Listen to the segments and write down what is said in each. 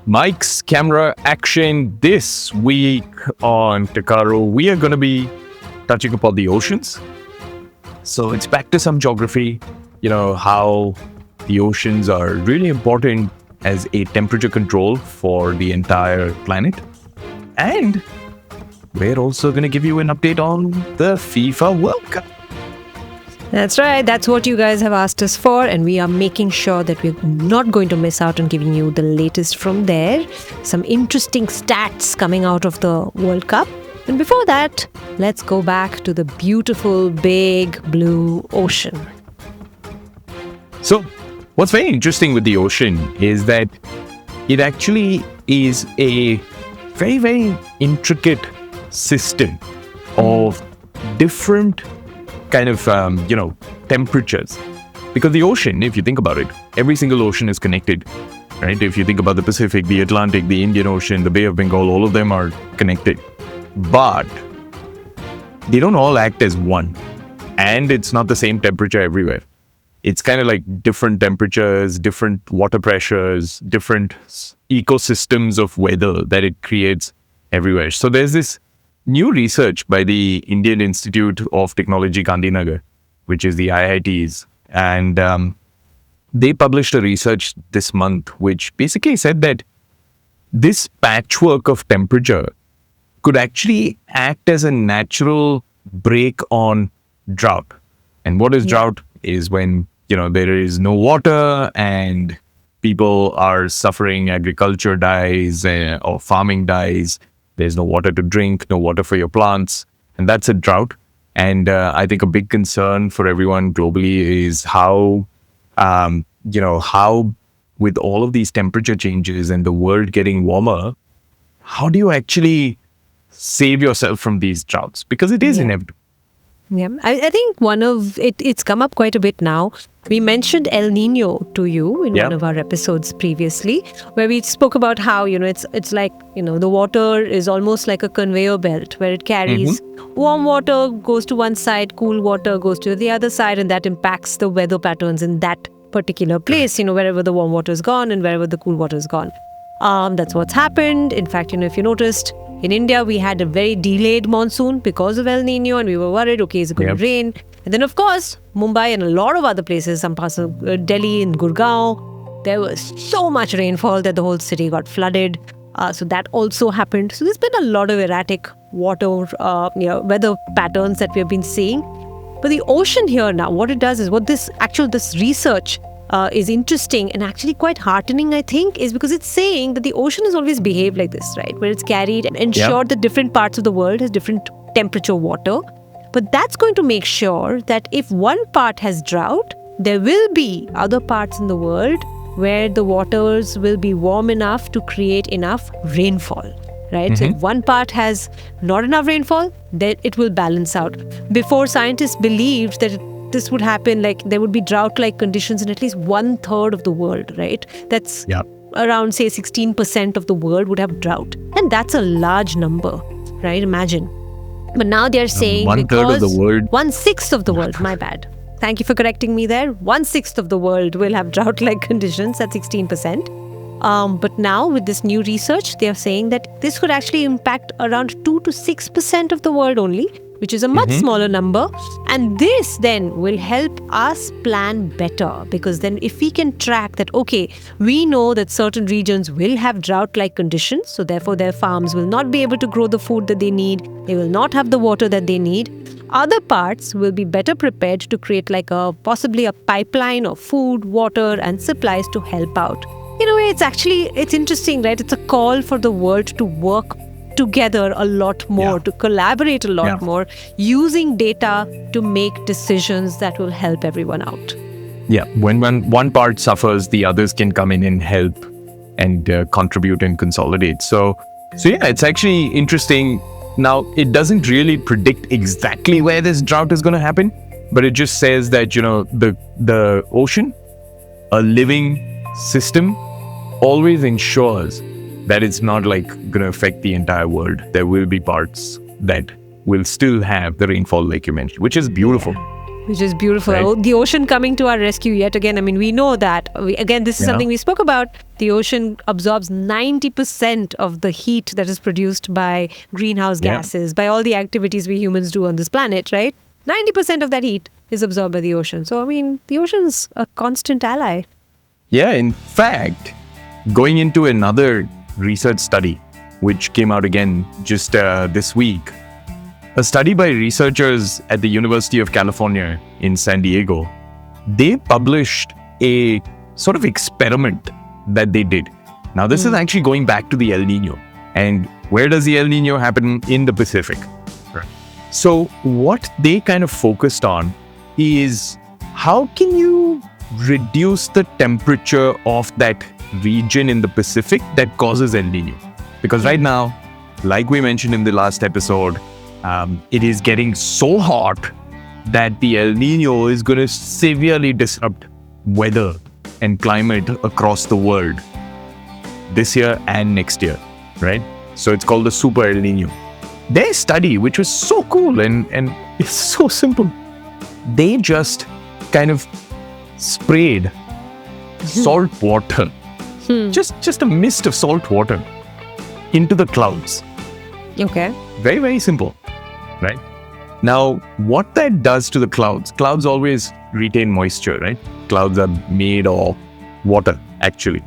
Mike's camera action. This week on Takaro, we are going to be touching upon the oceans. So it's back to some geography, how the oceans are really important as a temperature control for the entire planet. And we're also going to give you an update on the FIFA World Cup. That's right. That's what you guys have asked us for, and we are making sure that we're not going to miss out on giving you the latest from there. Some interesting stats coming out of the World Cup. And before that, let's go back to the beautiful, big blue ocean. So, what's very interesting with the ocean is that it actually is a very, very intricate system of different kind of, temperatures. Because the ocean, if you think about it, every single ocean is connected, right? If you think about the Pacific, the Atlantic, the Indian Ocean, the Bay of Bengal, all of them are connected. But they don't all act as one. And it's not the same temperature everywhere. It's kind of like different temperatures, different water pressures, different ecosystems of weather that it creates everywhere. So there's this new research by the Indian Institute of Technology Gandhinagar, which is the IITs. And they published a research this month, which basically said that this patchwork of temperature could actually act as a natural break on drought. And what is drought is when, there is no water and people are suffering, agriculture dies or farming dies. There's no water to drink, no water for your plants. And that's a drought. And I think a big concern for everyone globally is how with all of these temperature changes and the world getting warmer, how do you actually save yourself from these droughts? Because it is inevitable. Yeah, I think it's come up quite a bit now. We mentioned El Niño to you in one of our episodes previously, where we spoke about how, it's like, the water is almost like a conveyor belt where it carries warm water goes to one side, cool water goes to the other side, and that impacts the weather patterns in that particular place, wherever the warm water is gone and wherever the cool water is gone. That's what's happened. In fact, if you noticed, in India, we had a very delayed monsoon because of El Niño, and we were worried, okay, is it going to rain? And then, of course, Mumbai and a lot of other places, some parts of Delhi and Gurgaon, there was so much rainfall that the whole city got flooded. So that also happened. So there's been a lot of erratic weather patterns that we have been seeing. But the ocean here now, what it does is this research is interesting and actually quite heartening, I think, is because it's saying that the ocean has always behaved like this, right? Where it's carried and ensured that different parts of the world has different temperature water. But that's going to make sure that if one part has drought, there will be other parts in the world where the waters will be warm enough to create enough rainfall, right? So if one part has not enough rainfall, then it will balance out. Before, scientists believed that this would happen, like there would be drought-like conditions in at least 1/3 of the world, right? That's around, say, 16% of the world would have drought. And that's a large number, right? Imagine. But now they're saying 1/3 of the world. 1/6 of the world, my bad. Thank you for correcting me there. 1/6 of the world will have drought-like conditions at 16%. But now with this new research, they are saying that this could actually impact around 2 to 6% of the world only, which is a much smaller number. And this then will help us plan better, because then if we can track that, okay, we know that certain regions will have drought-like conditions, so therefore their farms will not be able to grow the food that they need, they will not have the water that they need. Other parts will be better prepared to create possibly a pipeline of food, water and supplies to help out. In a way, it's interesting, right? It's a call for the world to work together a lot more, to collaborate a lot more, using data to make decisions that will help everyone out. Yeah, when one part suffers, the others can come in and help and contribute and consolidate. So yeah, it's actually interesting. Now, it doesn't really predict exactly where this drought is going to happen, but it just says that, the ocean, a living system, always ensures that it's not going to affect the entire world. There will be parts that will still have the rainfall like you mentioned, which is beautiful. Which is beautiful. Right. The ocean coming to our rescue yet again. I mean, we know that. This is something we spoke about. The ocean absorbs 90% of the heat that is produced by greenhouse gases, by all the activities we humans do on this planet, right? 90% of that heat is absorbed by the ocean. So, I mean, the ocean's a constant ally. Yeah, in fact, going into another research study, which came out again just this week, a study by researchers at the University of California in San Diego, they published a sort of experiment that they did. Now, this is actually going back to the El Niño. And where does the El Niño happen? In the Pacific. Right. So what they kind of focused on is how can you reduce the temperature of that region in the Pacific that causes El Niño? Because right now, like we mentioned in the last episode, it is getting so hot that the El Niño is going to severely disrupt weather and climate across the world this year and next year, right? So it's called the Super El Niño. Their study, which was so cool and it's so simple, they just kind of sprayed salt water, just a mist of salt water into the clouds. Okay. Very, very simple, right? Now, what that does to the clouds always retain moisture, right? Clouds are made of water, actually.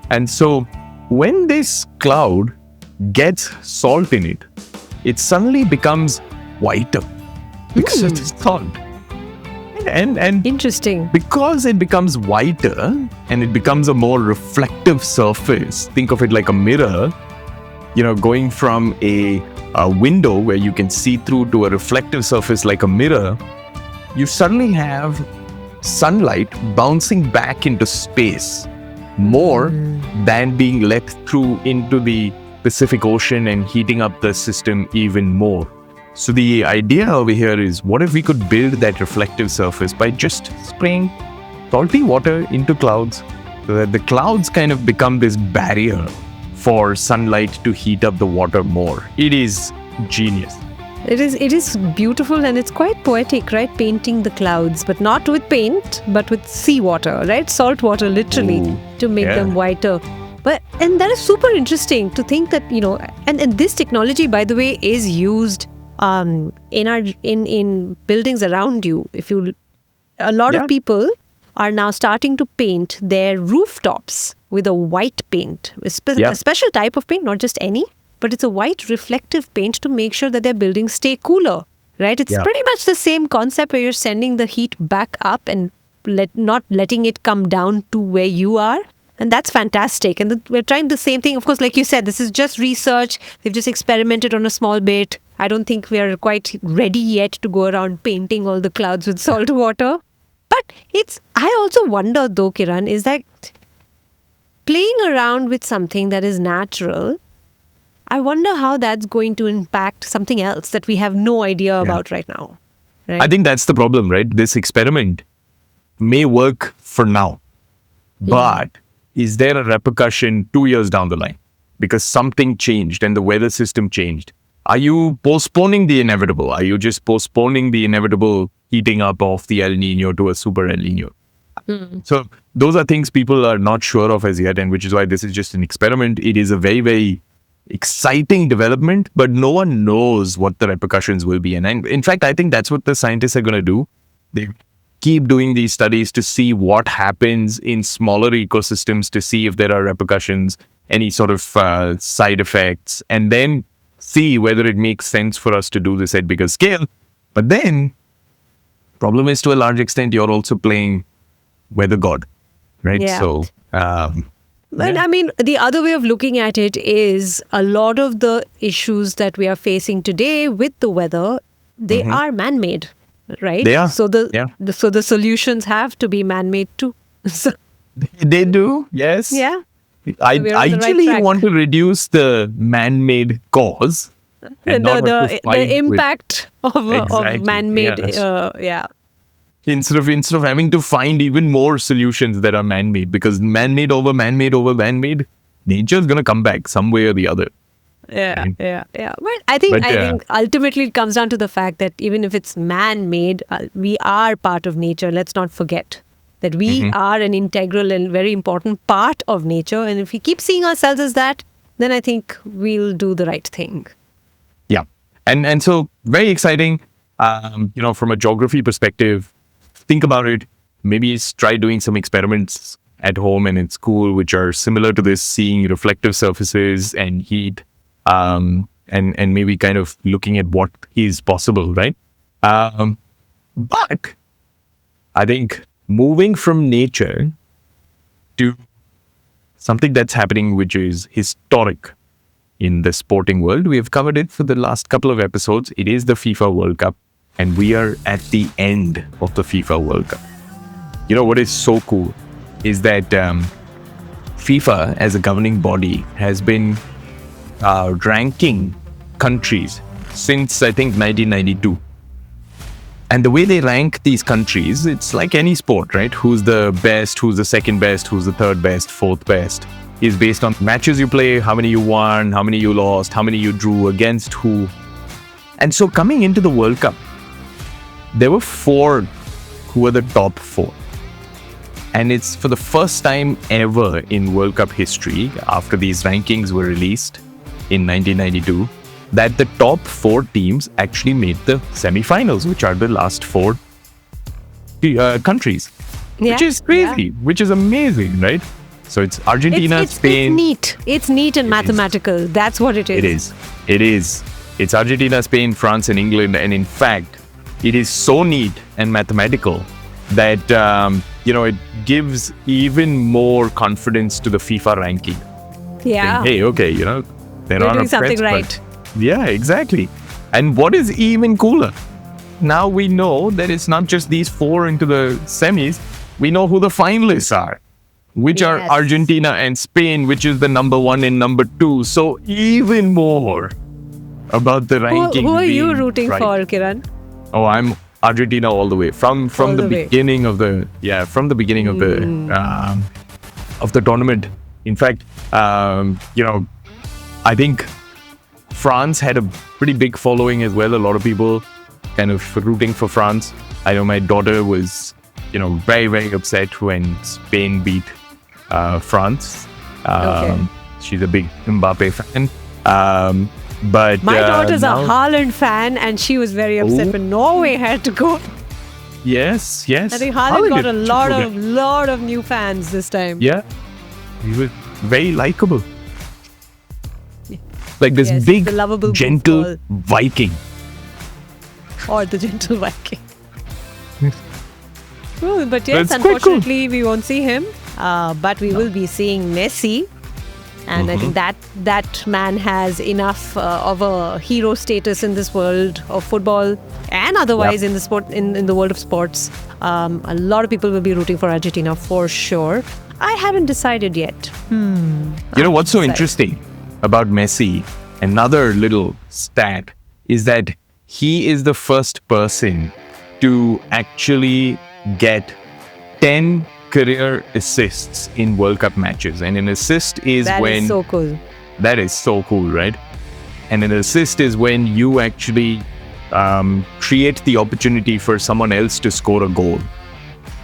And so when this cloud gets salt in it, it suddenly becomes whiter because of the salt. And Interesting. because it becomes whiter and it becomes a more reflective surface, think of it like a mirror, going from a window where you can see through to a reflective surface like a mirror, you suddenly have sunlight bouncing back into space more than being let through into the Pacific Ocean and heating up the system even more. So the idea over here is, what if we could build that reflective surface by just spraying salty water into clouds so that the clouds kind of become this barrier for sunlight to heat up the water more. It is genius. It is beautiful and it's quite poetic, right? Painting the clouds, but not with paint, but with seawater, right? Salt water, literally, to make them whiter. And that is super interesting to think that, and this technology, by the way, is used in buildings around you. A lot of people are now starting to paint their rooftops with a white paint, a special type of paint, not just any, but it's a white reflective paint to make sure that their buildings stay cooler, right? It's pretty much the same concept where you're sending the heat back up and not letting it come down to where you are. And that's fantastic. And we're trying the same thing. Of course, like you said, this is just research. They've just experimented on a small bit. I don't think we are quite ready yet to go around painting all the clouds with salt water. But I also wonder though, Kiran, is that playing around with something that is natural, I wonder how that's going to impact something else that we have no idea about right now. Right? I think that's the problem, right? This experiment may work for now, but is there a repercussion 2 years down the line because something changed and the weather system changed? Are you postponing the inevitable? Are you just postponing the inevitable heating up of the El Niño to a super El Niño? So those are things people are not sure of as yet, and which is why this is just an experiment. It is a very, very exciting development, but no one knows what the repercussions will be. And in fact, I think that's what the scientists are going to do. They keep doing these studies to see what happens in smaller ecosystems, to see if there are repercussions, any sort of side effects, and then see whether it makes sense for us to do this at bigger scale. But then, problem is, to a large extent, you're also playing weather god, right? Yeah. So, But I mean, the other way of looking at it is a lot of the issues that we are facing today with the weather, they are man-made, right? They are. So the solutions have to be man-made too. So, they do, yes. yeah. I we're on the right ideally track. want to reduce the man-made cause. And not have to fight The impact of Exactly, man-made, yes. Instead of having to find even more solutions that are man-made, because man-made over man-made over man-made, nature is going to come back some way or the other. Yeah, Right? yeah, yeah. But I think But, think ultimately it comes down to the fact that even if it's man-made, we are part of nature. Let's not forget that we Mhm. are an integral and very important part of nature. And if we keep seeing ourselves as that, then I think we'll do the right thing. Yeah. And so very exciting. From a geography perspective, think about it. Maybe try doing some experiments at home and in school, which are similar to this, seeing reflective surfaces and heat, and maybe kind of looking at what is possible, right? But I think moving from nature to something that's happening, which is historic in the sporting world. We have covered it for the last couple of episodes. It is the FIFA World Cup, and we are at the end of the FIFA World Cup. You know what is so cool is that FIFA, as a governing body, has been ranking countries since I think 1992. And the way they rank these countries, it's like any sport, right? Who's the best, who's the second best, who's the third best, fourth best, is based on matches you play, how many you won, how many you lost, how many you drew against who. And so coming into the World Cup, there were 4 who were the top 4. And it's for the first time ever in World Cup history, after these rankings were released in 1992, that the top 4 teams actually made the semifinals, which are the last 4 countries, which is crazy, which is amazing, right? So it's Argentina, Spain. It's neat and mathematical. That's what it is. It is. It's Argentina, Spain, France, and England. And in fact, it is so neat and mathematical that, it gives even more confidence to the FIFA ranking. Yeah. Saying, hey, okay, they're We're on doing a something press, right. Yeah, exactly. And what is even cooler, now we know that it's not just these 4 into the semis. We know who the finalists are, which are Argentina and Spain, which is the number 1 and number 2. So even more about the ranking. Who are you rooting right. for, Kiran? Oh, I'm Argentina all the way from the beginning of the of the tournament. In fact, I think France had a pretty big following as well. A lot of people kind of rooting for France. I know my daughter was, very, very upset when Spain beat France. She's a big Mbappe fan. But my daughter's a Haaland fan, and she was very upset when Norway had to go. Yes. I think Haaland got a lot of new fans this time. Yeah, he was very likable. Like this big, gentle Viking. Or the gentle Viking. But yes, That's unfortunately, we won't see him. But we will be seeing Messi. And I think that man has enough of a hero status in this world of football and otherwise in the sport, in the world of sports. A lot of people will be rooting for Argentina for sure. I haven't decided yet. You know what's so interesting about Messi? Another little stat is that he is the first person to actually get 10 career assists in World Cup matches. And an assist is that is so cool. That is so cool, right? And an assist is when you actually create the opportunity for someone else to score a goal.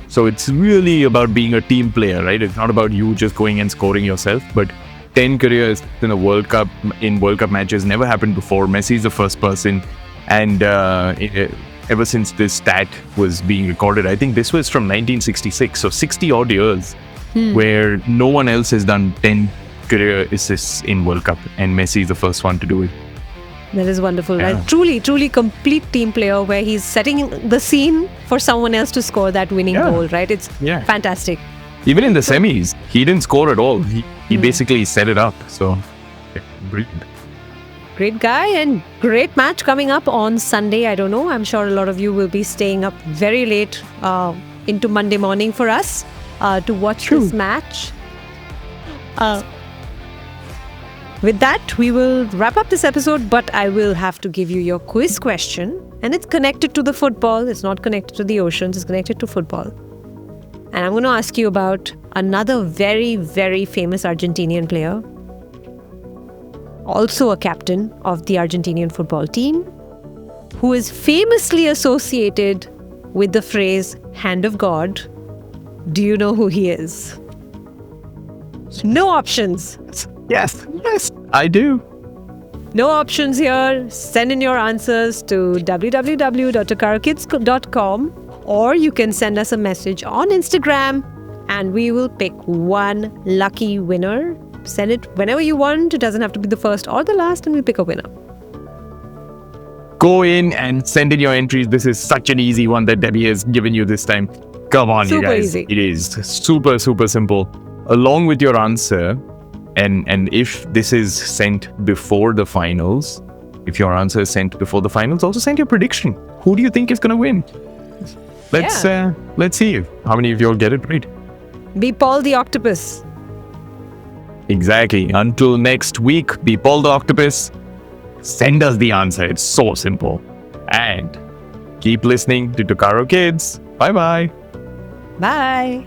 So it's really about being a team player, right? It's not about you just going and scoring yourself, but 10 careers in a World Cup, in World Cup matches, never happened before. Messi is the first person. And ever since this stat was being recorded, I think this was from 1966, so 60 odd years, where no one else has done 10 career assists in World Cup, and Messi is the first one to do it. That is wonderful, right? Truly complete team player where he's setting the scene for someone else to score that winning goal, right? It's fantastic. Even in the semis, he didn't score at all. He basically set it up. So, brilliant. Great guy and great match coming up on Sunday. I don't know. I'm sure a lot of you will be staying up very late into Monday morning for us to watch this match. With that, we will wrap up this episode, but I will have to give you your quiz question. And it's connected to the football. It's not connected to the oceans. It's connected to football. And I'm going to ask you about another very, very famous Argentinian player. also a captain of the Argentinian football team, who is famously associated with the phrase hand of God. Do you know who he is? No options. Yes, I do. No options here. Send in your answers to www.takarokids.com, or you can send us a message on Instagram and we will pick one lucky winner. Send it whenever you want. It doesn't have to be the first or the last, and we'll pick a winner. Go in and send in your entries. This is such an easy one that Debbie has given you this time. Come on, you Super guys. easy. It is super, super simple. Along with your answer, and if this is sent before the finals, if your answer is sent before the finals, also send your prediction. Who do you think is going to win? Let's see how many of you all get it right. Be Paul the Octopus. Exactly. Until next week, be Paul the Octopus. Send us the answer. It's so simple. And keep listening to Takaro Kids. Bye-bye. Bye.